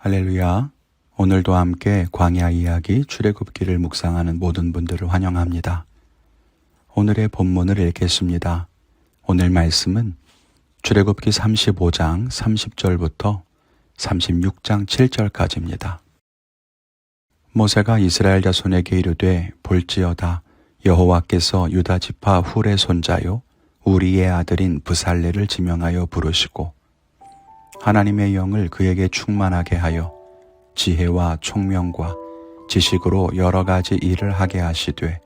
할렐루야. 오늘도 함께 광야 이야기 출애굽기를 묵상하는 모든 분들을 환영합니다. 오늘의 본문을 읽겠습니다. 오늘 말씀은 출애굽기 35장 30절부터 36장 7절까지입니다. 모세가 이스라엘 자손에게 이르되 볼지어다 여호와께서 유다 지파 훌의 손자요 우리의 아들인 브살레를 지명하여 부르시고 하나님의 영을 그에게 충만하게 하여 지혜와 총명과 지식으로 여러 가지 일을 하게 하시되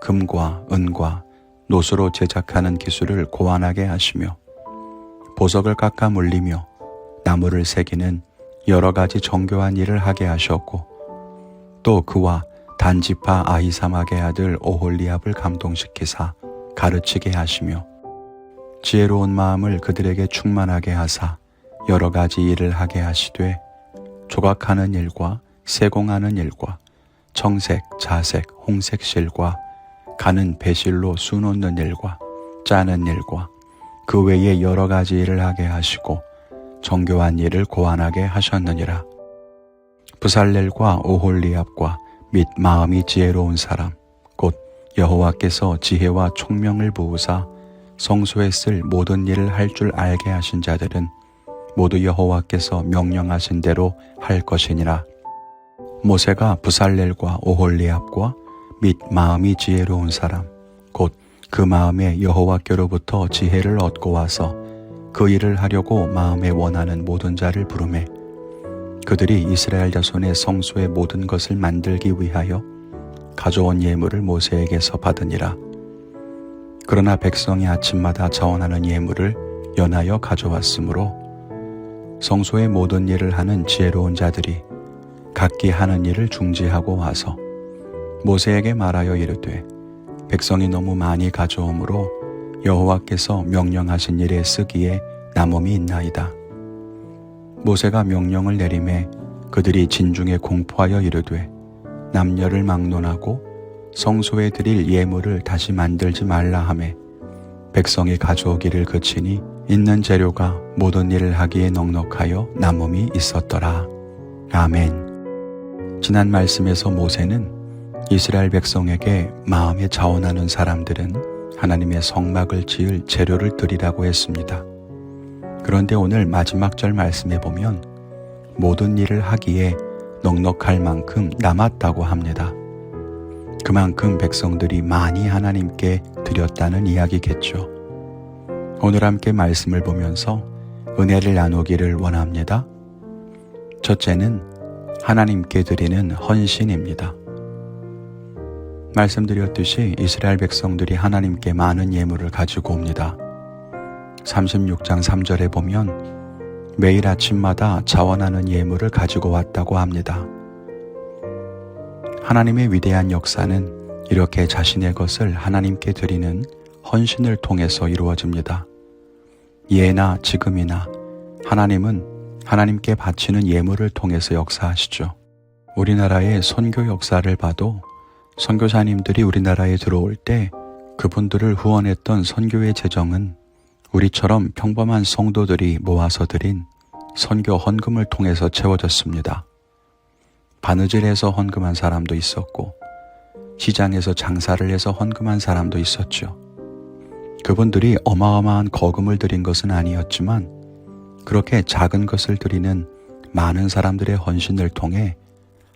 금과 은과 노수로 제작하는 기술을 고안하게 하시며 보석을 깎아 물리며 나무를 새기는 여러 가지 정교한 일을 하게 하셨고 또 그와 단지파 아히사막의 아들 오홀리압을 감동시키사 가르치게 하시며 지혜로운 마음을 그들에게 충만하게 하사 여러 가지 일을 하게 하시되 조각하는 일과 세공하는 일과 청색, 자색, 홍색 실과 가는 배실로 수 놓는 일과 짜는 일과 그 외에 여러 가지 일을 하게 하시고 정교한 일을 고안하게 하셨느니라. 브살렐과 오홀리압과 및 마음이 지혜로운 사람 곧 여호와께서 지혜와 총명을 부으사 성소에 쓸 모든 일을 할 줄 알게 하신 자들은 모두 여호와께서 명령하신 대로 할 것이니라. 모세가 브살렐과 오홀리압과 및 마음이 지혜로운 사람 곧 그 마음에 여호와께로부터 지혜를 얻고 와서 그 일을 하려고 마음에 원하는 모든 자를 부르매 그들이 이스라엘 자손의 성소의 모든 것을 만들기 위하여 가져온 예물을 모세에게서 받으니라. 그러나 백성이 아침마다 자원하는 예물을 연하여 가져왔으므로 성소의 모든 일을 하는 지혜로운 자들이 각기 하는 일을 중지하고 와서 모세에게 말하여 이르되 백성이 너무 많이 가져오므로 여호와께서 명령하신 일에 쓰기에 남음이 있나이다. 모세가 명령을 내리매 그들이 진중에 공포하여 이르되 남녀를 막론하고 성소에 드릴 예물을 다시 만들지 말라 하매 백성이 가져오기를 그치니 있는 재료가 모든 일을 하기에 넉넉하여 남음이 있었더라. 아멘. 지난 말씀에서 모세는 이스라엘 백성에게 마음에 자원하는 사람들은 하나님의 성막을 지을 재료를 드리라고 했습니다. 그런데 오늘 마지막 절 말씀에 보면 모든 일을 하기에 넉넉할 만큼 남았다고 합니다. 그만큼 백성들이 많이 하나님께 드렸다는 이야기겠죠. 오늘 함께 말씀을 보면서 은혜를 나누기를 원합니다. 첫째는 하나님께 드리는 헌신입니다. 말씀드렸듯이 이스라엘 백성들이 하나님께 많은 예물을 가지고 옵니다. 36장 3절에 보면 매일 아침마다 자원하는 예물을 가지고 왔다고 합니다. 하나님의 위대한 역사는 이렇게 자신의 것을 하나님께 드리는 헌신을 통해서 이루어집니다. 예나 지금이나 하나님은 하나님께 바치는 예물을 통해서 역사하시죠. 우리나라의 선교 역사를 봐도 선교사님들이 우리나라에 들어올 때 그분들을 후원했던 선교의 재정은 우리처럼 평범한 성도들이 모아서 드린 선교 헌금을 통해서 채워졌습니다. 바느질해서 헌금한 사람도 있었고 시장에서 장사를 해서 헌금한 사람도 있었죠. 그분들이 어마어마한 거금을 드린 것은 아니었지만 그렇게 작은 것을 드리는 많은 사람들의 헌신을 통해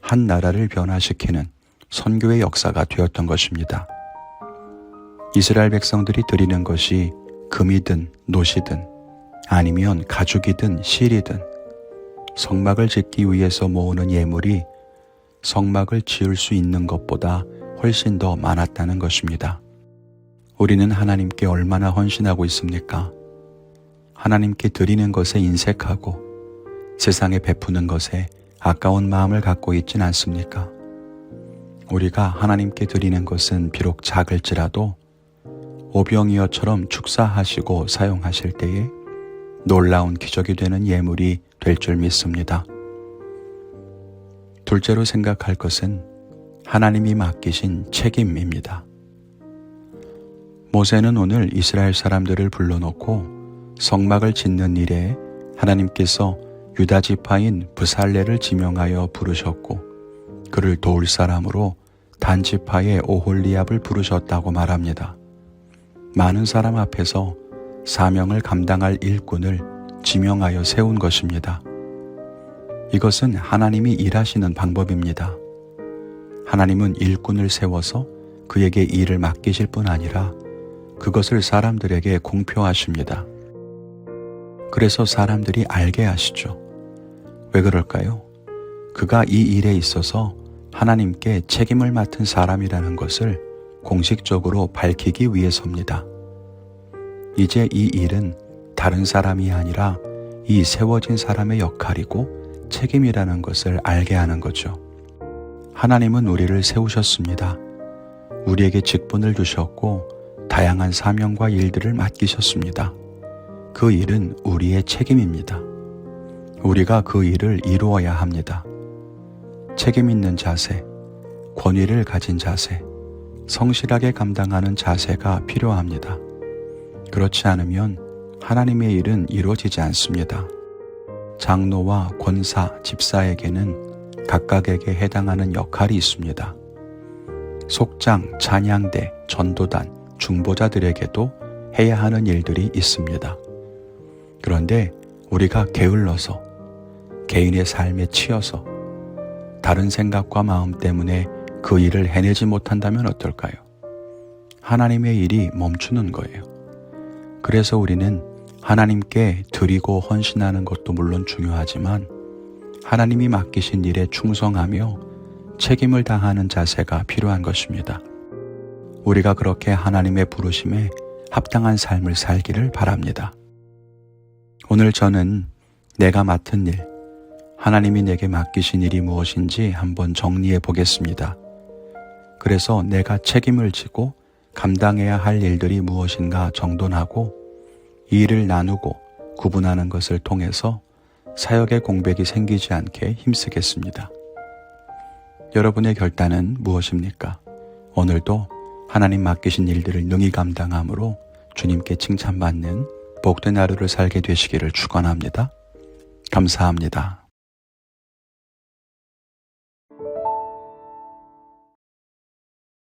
한 나라를 변화시키는 선교의 역사가 되었던 것입니다. 이스라엘 백성들이 드리는 것이 금이든 노시든 아니면 가죽이든 실이든 성막을 짓기 위해서 모으는 예물이 성막을 지을 수 있는 것보다 훨씬 더 많았다는 것입니다. 우리는 하나님께 얼마나 헌신하고 있습니까? 하나님께 드리는 것에 인색하고 세상에 베푸는 것에 아까운 마음을 갖고 있진 않습니까? 우리가 하나님께 드리는 것은 비록 작을지라도 오병이어처럼 축사하시고 사용하실 때에 놀라운 기적이 되는 예물이 될 줄 믿습니다. 둘째로 생각할 것은 하나님이 맡기신 책임입니다. 모세는 오늘 이스라엘 사람들을 불러놓고 성막을 짓는 일에 하나님께서 유다 지파인 브살레를 지명하여 부르셨고 그를 도울 사람으로 단 지파의 오홀리압을 부르셨다고 말합니다. 많은 사람 앞에서 사명을 감당할 일꾼을 지명하여 세운 것입니다. 이것은 하나님이 일하시는 방법입니다. 하나님은 일꾼을 세워서 그에게 일을 맡기실 뿐 아니라 그것을 사람들에게 공표하십니다. 그래서 사람들이 알게 하시죠. 왜 그럴까요? 그가 이 일에 있어서 하나님께 책임을 맡은 사람이라는 것을 공식적으로 밝히기 위해서입니다. 이제 이 일은 다른 사람이 아니라 이 세워진 사람의 역할이고 책임이라는 것을 알게 하는 거죠. 하나님은 우리를 세우셨습니다. 우리에게 직분을 주셨고 다양한 사명과 일들을 맡기셨습니다. 그 일은 우리의 책임입니다. 우리가 그 일을 이루어야 합니다. 책임 있는 자세, 권위를 가진 자세, 성실하게 감당하는 자세가 필요합니다. 그렇지 않으면 하나님의 일은 이루어지지 않습니다. 장로와 권사, 집사에게는 각각에게 해당하는 역할이 있습니다. 속장, 찬양대, 전도단, 중보자들에게도 해야 하는 일들이 있습니다. 그런데 우리가 게을러서 개인의 삶에 치여서 다른 생각과 마음 때문에 그 일을 해내지 못한다면 어떨까요? 하나님의 일이 멈추는 거예요. 그래서 우리는 하나님께 드리고 헌신하는 것도 물론 중요하지만 하나님이 맡기신 일에 충성하며 책임을 다하는 자세가 필요한 것입니다. 우리가 그렇게 하나님의 부르심에 합당한 삶을 살기를 바랍니다. 오늘 저는 내가 맡은 일, 하나님이 내게 맡기신 일이 무엇인지 한번 정리해 보겠습니다. 그래서 내가 책임을 지고 감당해야 할 일들이 무엇인가 정돈하고 이 일을 나누고 구분하는 것을 통해서 사역의 공백이 생기지 않게 힘쓰겠습니다. 여러분의 결단은 무엇입니까? 오늘도 하나님 맡기신 일들을 능히 감당함으로 주님께 칭찬받는 복된 하루를 살게 되시기를 축원합니다. 감사합니다.